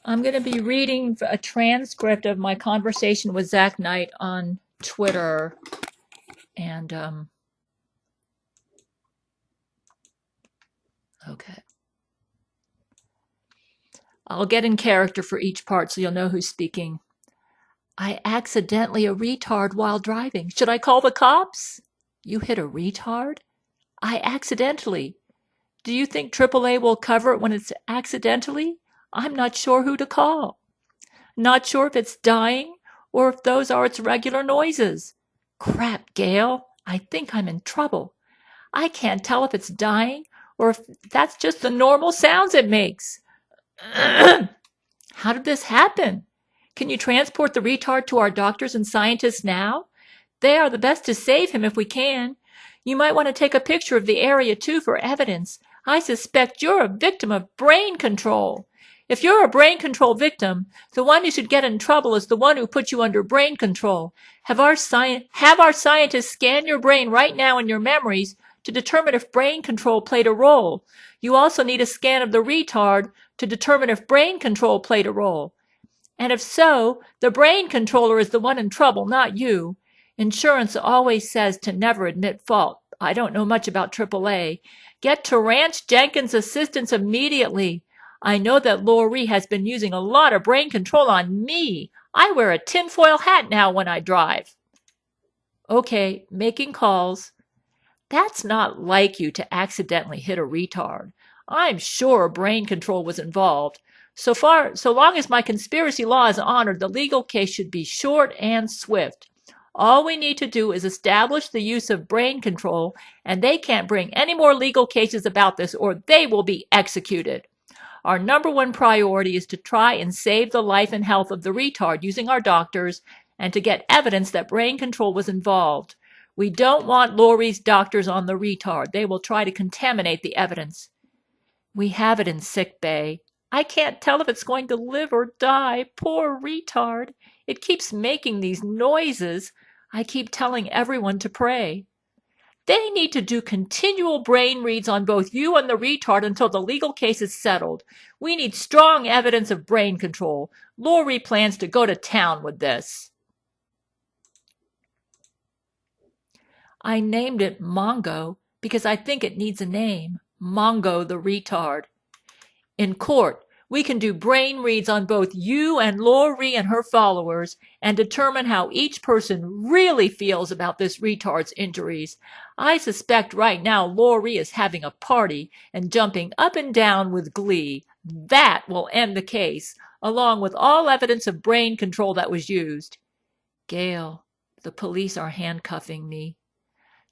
I'm going to be reading a transcript of my conversation with Zack Knight on Twitter. And, okay. I'll get in character for each part so you'll know who's speaking. I accidentally a retard while driving. Should I call the cops? You hit a retard? I accidentally. Do you think AAA will cover it when it's accidentally? I'm not sure who to call. Not sure if it's dying or if those are its regular noises. Crap, Gail. I think I'm in trouble. I can't tell if it's dying or if that's just the normal sounds it makes. How did this happen? Can you transport the retard to our doctors and scientists now? They are the best to save him if we can. You might want to take a picture of the area too for evidence. I suspect you're a victim of brain control. If you're a brain control victim, the one who should get in trouble is the one who put you under brain control. Have our scientists scan your brain right now in your memories to determine if brain control played a role. You also need a scan of the retard to determine if brain control played a role. And if so, the brain controller is the one in trouble, not you. Insurance always says to never admit fault. I don't know much about AAA. Get to Ranch Jenkins' assistance immediately. I know that Loree has been using a lot of brain control on me. I wear a tinfoil hat now when I drive. Okay, making calls. That's not like you to accidentally hit a retard. I'm sure brain control was involved. So long as my conspiracy law is honored, the legal case should be short and swift. All we need to do is establish the use of brain control, and they can't bring any more legal cases about this or they will be executed. Our number one priority is to try and save the life and health of the retard using our doctors and to get evidence that brain control was involved. We don't want Loree's doctors on the retard. They will try to contaminate the evidence. We have it in sick bay. I can't tell if it's going to live or die. Poor retard. It keeps making these noises. I keep telling everyone to pray. They need to do continual brain reads on both you and the retard until the legal case is settled. We need strong evidence of brain control. Loree plans to go to town with this. I named it Mongo because I think it needs a name. Mongo the retard. In court, we can do brain reads on both you and Loree and her followers and determine how each person really feels about this retard's injuries. I suspect right now Loree is having a party and jumping up and down with glee. That will end the case, along with all evidence of brain control that was used. Gail, the police are handcuffing me.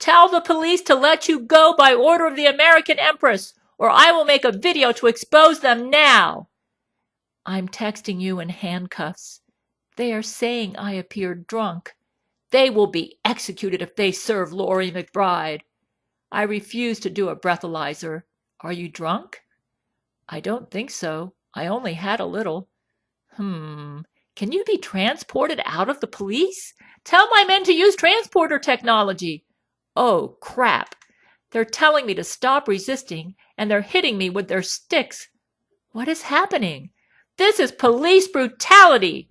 Tell the police to let you go by order of the American Empress, or I will make a video to expose them now. I'm texting you in handcuffs. They are saying I appeared drunk. They will be executed if they serve Loree McBride. I refuse to do a breathalyzer. Are you drunk? I don't think so. I only had a little. Can you be transported out of the police? Tell my men to use transporter technology. Oh, crap. They're telling me to stop resisting, and they're hitting me with their sticks. What is happening? This is police brutality.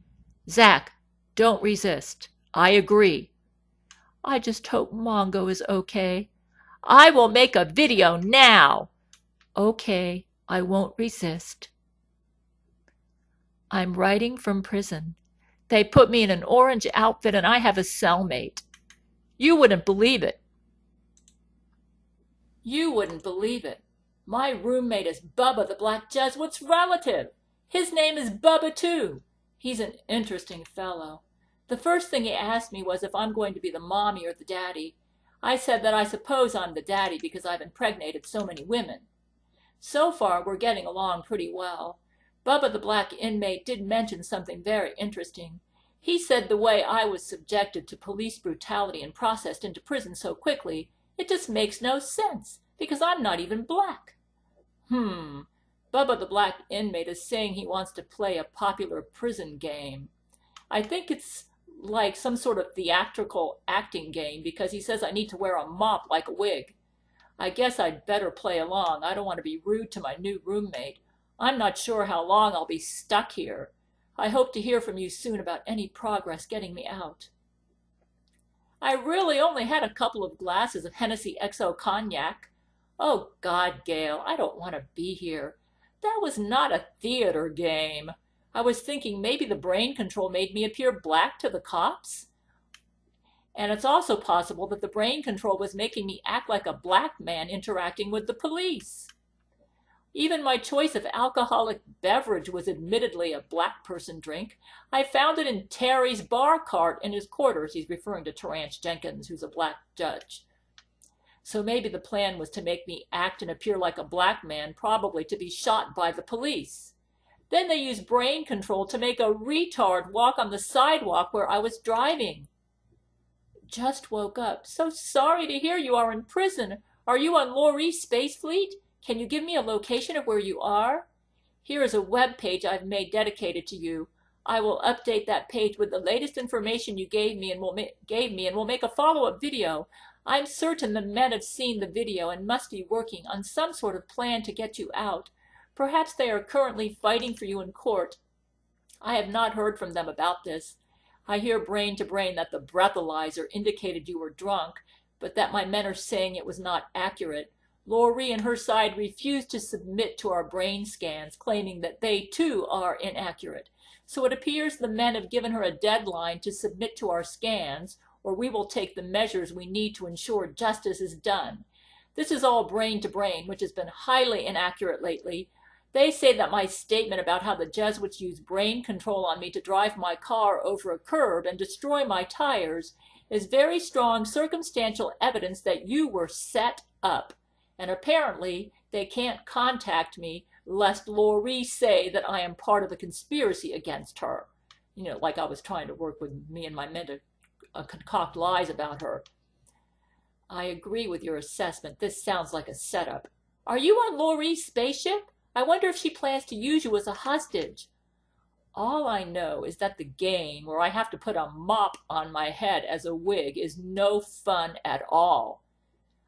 Zack, don't resist. I agree. I just hope Mongo is okay. I will make a video now. Okay, I won't resist. I'm writing from prison. They put me in an orange outfit, and I have a cellmate. You wouldn't believe it. You wouldn't believe it. My roommate is Bubba the Black Jesuit's relative. His name is Bubba too. He's an interesting fellow. The first thing he asked me was if I'm going to be the mommy or the daddy. I said that I suppose I'm the daddy because I've impregnated so many women. So far, we're getting along pretty well. Bubba the Black inmate did mention something very interesting. He said the way I was subjected to police brutality and processed into prison so quickly, it just makes no sense, because I'm not even black. Bubba the Black inmate is saying he wants to play a popular prison game. I think it's like some sort of theatrical acting game, because he says I need to wear a mop like a wig. I guess I'd better play along. I don't want to be rude to my new roommate. I'm not sure how long I'll be stuck here. I hope to hear from you soon about any progress getting me out. I really only had a couple of glasses of Hennessy XO cognac. Oh, God, Gail, I don't want to be here. That was not a theater game. I was thinking maybe the brain control made me appear black to the cops. And it's also possible that the brain control was making me act like a black man interacting with the police. Even my choice of alcoholic beverage was admittedly a black person drink. I found it in Terry's bar cart in his quarters. He's referring to Terrance Jenkins, who's a black judge. So maybe the plan was to make me act and appear like a black man, probably to be shot by the police. Then they used brain control to make a retard walk on the sidewalk where I was driving. Just woke up. So sorry to hear you are in prison. Are you on Loree Space Fleet? Can you give me a location of where you are? Here is a web page I've made dedicated to you. I will update that page with the latest information you gave me and will make a follow-up video. I'm certain the men have seen the video and must be working on some sort of plan to get you out. Perhaps they are currently fighting for you in court. I have not heard from them about this. I hear brain to brain that the breathalyzer indicated you were drunk, but that my men are saying it was not accurate. Loree and her side refused to submit to our brain scans, claiming that they too are inaccurate. So it appears the men have given her a deadline to submit to our scans, or we will take the measures we need to ensure justice is done. This is all brain to brain, which has been highly inaccurate lately. They say that my statement about how the Jesuits used brain control on me to drive my car over a curb and destroy my tires is very strong circumstantial evidence that you were set up. And apparently they can't contact me lest Loree say that I am part of a conspiracy against her. You know, like I was trying to work with me and my men to concoct lies about her. I agree with your assessment. This sounds like a setup. Are you on Loree's spaceship? I wonder if she plans to use you as a hostage. All I know is that the game where I have to put a mop on my head as a wig is no fun at all.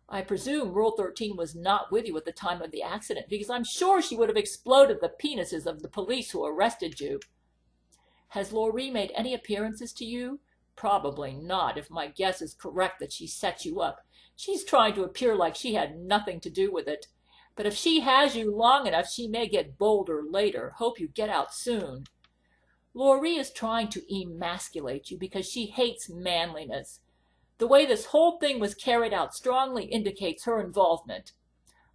I presume Rule 13 was not with you at the time of the accident, because I'm sure she would have exploded the penises of the police who arrested you. Has Loree made any appearances to you? Probably not, if my guess is correct that she set you up. She's trying to appear like she had nothing to do with it. But if she has you long enough, she may get bolder later. Hope you get out soon. Loree is trying to emasculate you because she hates manliness. The way this whole thing was carried out strongly indicates her involvement.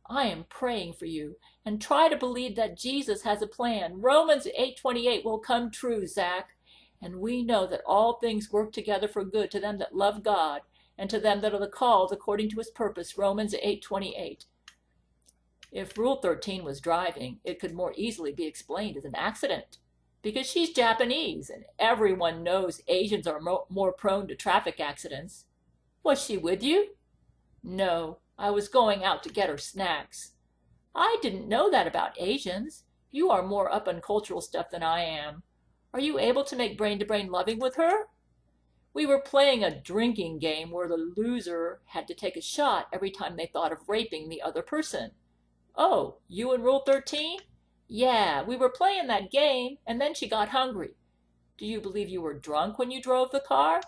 I am praying for you, and try to believe that Jesus has a plan. Romans 8:28 will come true, Zack. And we know that all things work together for good to them that love God, and to them that are the called according to his purpose. Romans 8:28. If Rule 13 was driving, it could more easily be explained as an accident. Because she's Japanese, and everyone knows Asians are more prone to traffic accidents. Was she with you? No, I was going out to get her snacks. I didn't know that about Asians. You are more up on cultural stuff than I am. Are you able to make brain-to-brain loving with her? We were playing a drinking game where the loser had to take a shot every time they thought of raping the other person. Oh, you and Rule 13? Yeah, we were playing that game, and then she got hungry. Do you believe you were drunk when you drove the car?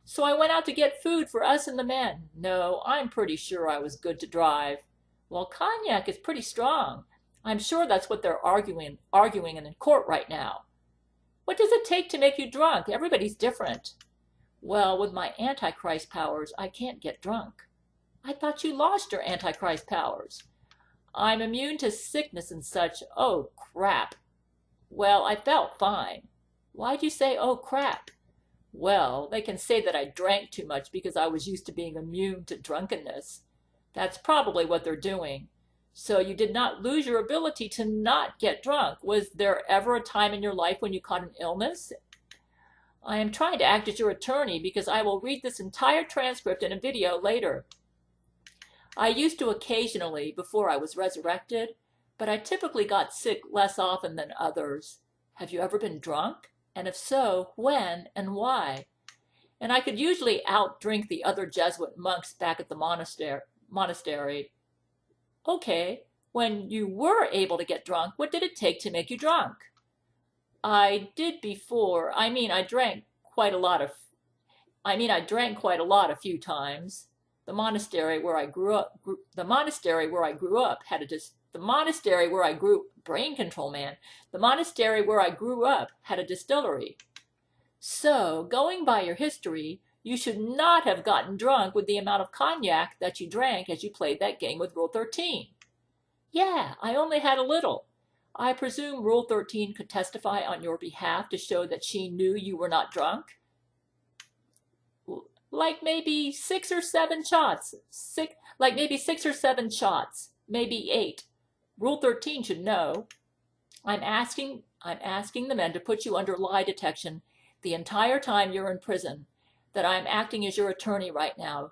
So I went out to get food for us and the men. No, I'm pretty sure I was good to drive. Well, cognac is pretty strong. I'm sure that's what they're arguing in court right now. What does it take to make you drunk? Everybody's different. Well, with my Antichrist powers, I can't get drunk. I thought you lost your Antichrist powers. I'm immune to sickness and such. Oh, crap. Well, I felt fine. Why'd you say, oh, crap? Well, they can say that I drank too much because I was used to being immune to drunkenness. That's probably what they're doing. So you did not lose your ability to not get drunk. Was there ever a time in your life when you caught an illness? I am trying to act as your attorney because I will read this entire transcript in a video later. I used to occasionally before I was resurrected, but I typically got sick less often than others. Have you ever been drunk? And if so, when and why? And I could usually outdrink the other Jesuit monks back at the monastery. Okay, When you were able to get drunk, what did it take to make you drunk? I did before. I drank quite a lot a few times. The monastery where I grew up, brain control, man. The monastery where I grew up had a distillery. So, going by your history, you should not have gotten drunk with the amount of cognac that you drank as you played that game with Rule 13. Yeah, I only had a little. I presume Rule 13 could testify on your behalf to show that she knew you were not drunk? Like maybe 6 or 7 shots. Maybe 8. Rule 13 should know. I'm asking the men to put you under lie detection the entire time you're in prison, that I'm acting as your attorney right now.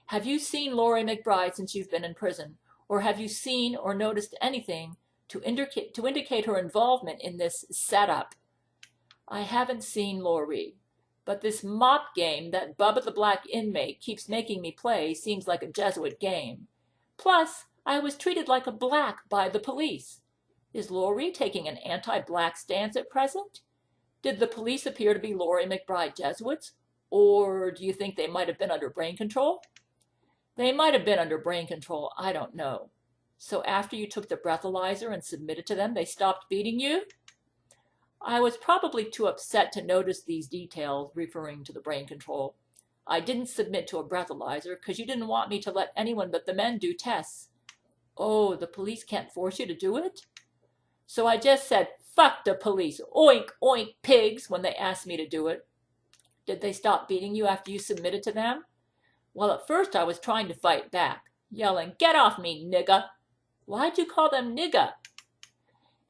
Have you seen Loree McBride since you've been in prison? Or have you seen or noticed anything to indicate her involvement in this setup? I haven't seen Loree, but this mop game that Bubba the Black Inmate keeps making me play seems like a Jesuit game. Plus, I was treated like a black by the police. Is Loree taking an anti-black stance at present? Did the police appear to be Loree McBride Jesuits? Or do you think they might have been under brain control? They might have been under brain control, I don't know. So after you took the breathalyzer and submitted to them, they stopped beating you? I was probably too upset to notice these details, referring to the brain control. I didn't submit to a breathalyzer because you didn't want me to let anyone but the men do tests. Oh, the police can't force you to do it? So I just said, fuck the police, oink, oink, pigs, when they asked me to do it. Did they stop beating you after you submitted to them? Well, at first I was trying to fight back, yelling, get off me, nigga. Why'd you call them nigga?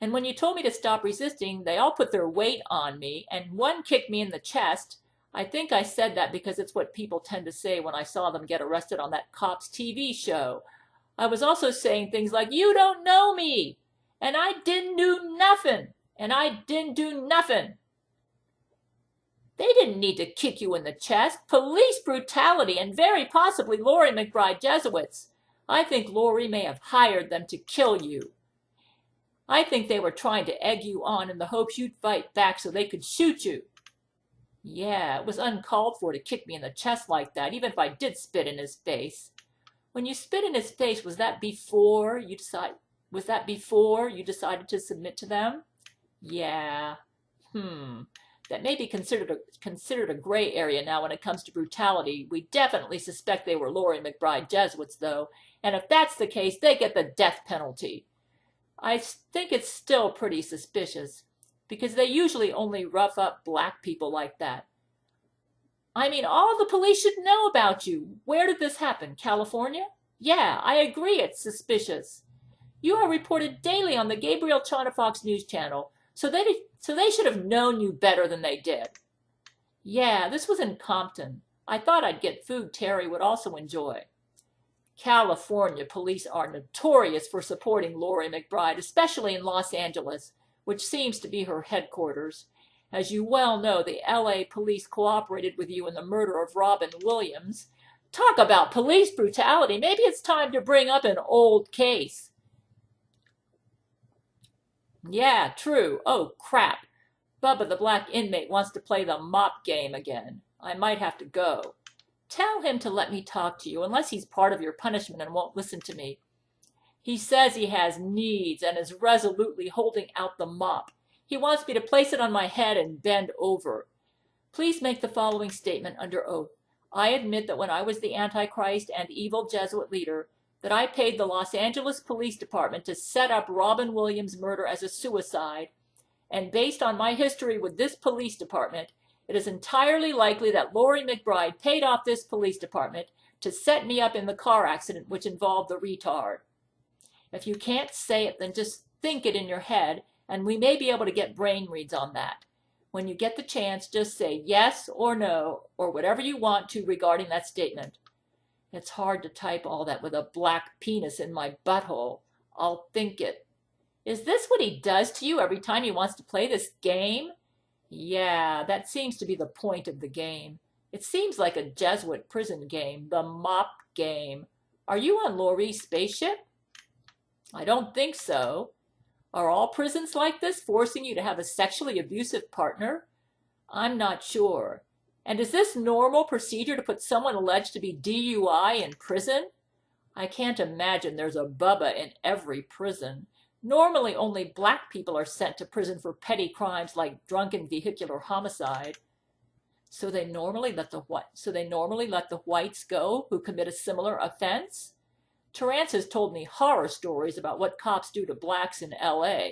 And when you told me to stop resisting, they all put their weight on me, and one kicked me in the chest. I think I said that because it's what people tend to say when I saw them get arrested on that cop's TV show. I was also saying things like, you don't know me, and I didn't do nothing, and I didn't do nothing. They didn't need to kick you in the chest. Police brutality and very possibly Loree McBride Jesuits. I think Loree may have hired them to kill you. I think they were trying to egg you on in the hopes you'd fight back so they could shoot you. Yeah, it was uncalled for to kick me in the chest like that, even if I did spit in his face. When you spit in his face, was that before you decided to submit to them? Yeah. That may be considered a gray area now when it comes to brutality. We definitely suspect they were Loree McBride Jesuits, though, and if that's the case, they get the death penalty. I think it's still pretty suspicious, because they usually only rough up black people like that. All the police should know about you. Where did this happen? California? Yeah, I agree it's suspicious. You are reported daily on the Gabriel Fox News Channel, so they should have known you better than they did. Yeah, this was in Compton. I thought I'd get food Terry would also enjoy. California police are notorious for supporting Loree McBride, especially in Los Angeles, which seems to be her headquarters. As you well know, the LA police cooperated with you in the murder of Robin Williams. Talk about police brutality. Maybe it's time to bring up an old case. Yeah, true. Oh, crap. Bubba the Black Inmate wants to play the mop game again. I might have to go. Tell him to let me talk to you, unless he's part of your punishment and won't listen to me. He says he has needs and is resolutely holding out the mop. He wants me to place it on my head and bend over. Please make the following statement under oath. I admit that when I was the Antichrist and evil Jesuit leader, that I paid the Los Angeles Police Department to set up Robin Williams' murder as a suicide, and based on my history with this police department, it is entirely likely that Loree McBride paid off this police department to set me up in the car accident which involved the retard. If you can't say it, then just think it in your head, and we may be able to get brain reads on that. When you get the chance, just say yes or no, or whatever you want to regarding that statement. It's hard to type all that with a black penis in my butthole. I'll think it. Is this what he does to you every time he wants to play this game? Yeah, that seems to be the point of the game. It seems like a Jesuit prison game, the mop game. Are you on Loree's spaceship? I don't think so. Are all prisons like this, forcing you to have a sexually abusive partner? I'm not sure. And is this normal procedure to put someone alleged to be DUI in prison? I can't imagine there's a Bubba in every prison. Normally only black people are sent to prison for petty crimes like drunken vehicular homicide. So they normally let the whites go who commit a similar offense? Terrance has told me horror stories about what cops do to blacks in LA.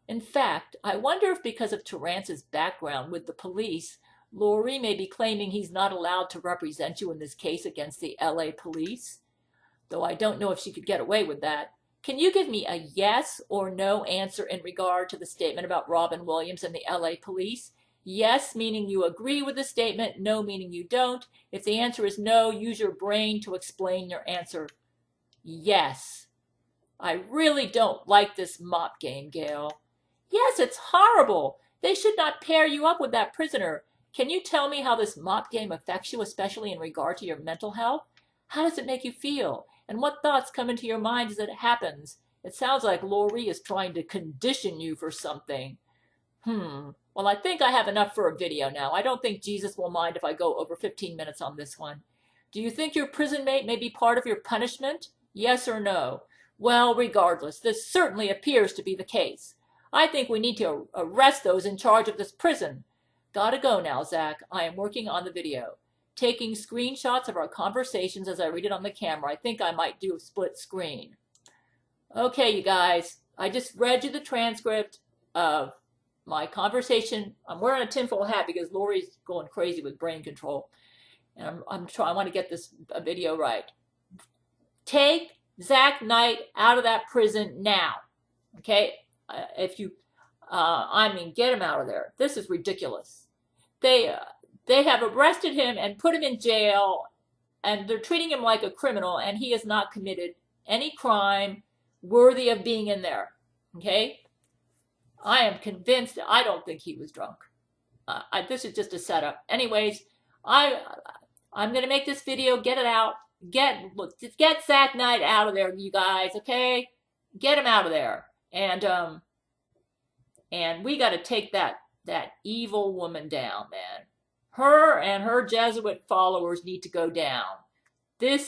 In fact, I wonder if because of Terrance's background with the police, Loree may be claiming he's not allowed to represent you in this case against the LA police. Though I don't know if she could get away with that. Can you give me a yes or no answer in regard to the statement about Robin Williams and the LA police? Yes, meaning you agree with the statement, no, meaning you don't. If the answer is no, use your brain to explain your answer. Yes. I really don't like this mop game, Gail. Yes, it's horrible. They should not pair you up with that prisoner. Can you tell me how this mop game affects you, especially in regard to your mental health? How does it make you feel? And what thoughts come into your mind as it happens? It sounds like Loree is trying to condition you for something. Well, I think I have enough for a video now. I don't think Jesus will mind if I go over 15 minutes on this one. Do you think your prison mate may be part of your punishment? Yes or no? Well, regardless, this certainly appears to be the case. I think we need to arrest those in charge of this prison. Gotta go now, Zack. I am working on the video. Taking screenshots of our conversations as I read it on the camera. I think I might do a split screen. Okay, you guys. I just read you the transcript of my conversation. I'm wearing a tinfoil hat because Loree's going crazy with brain control. And I want to get this video right. Take Zack Knight out of that prison now. Okay? Get him out of there. This is ridiculous. They have arrested him and put him in jail, and they're treating him like a criminal, and he has not committed any crime worthy of being in there. Okay? I am convinced. I don't think he was drunk. This is just a setup. Anyways, I'm going to make this video, get it out. Get Zack Knight out of there, you guys, okay? Get him out of there. And we got to take that evil woman down, man. Her and her Jesuit followers need to go down. I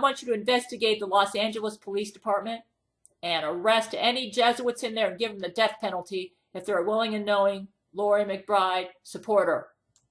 want you to investigate the Los Angeles Police Department and arrest any Jesuits in there and give them the death penalty if they're willing and knowing. Loree McBride, support her.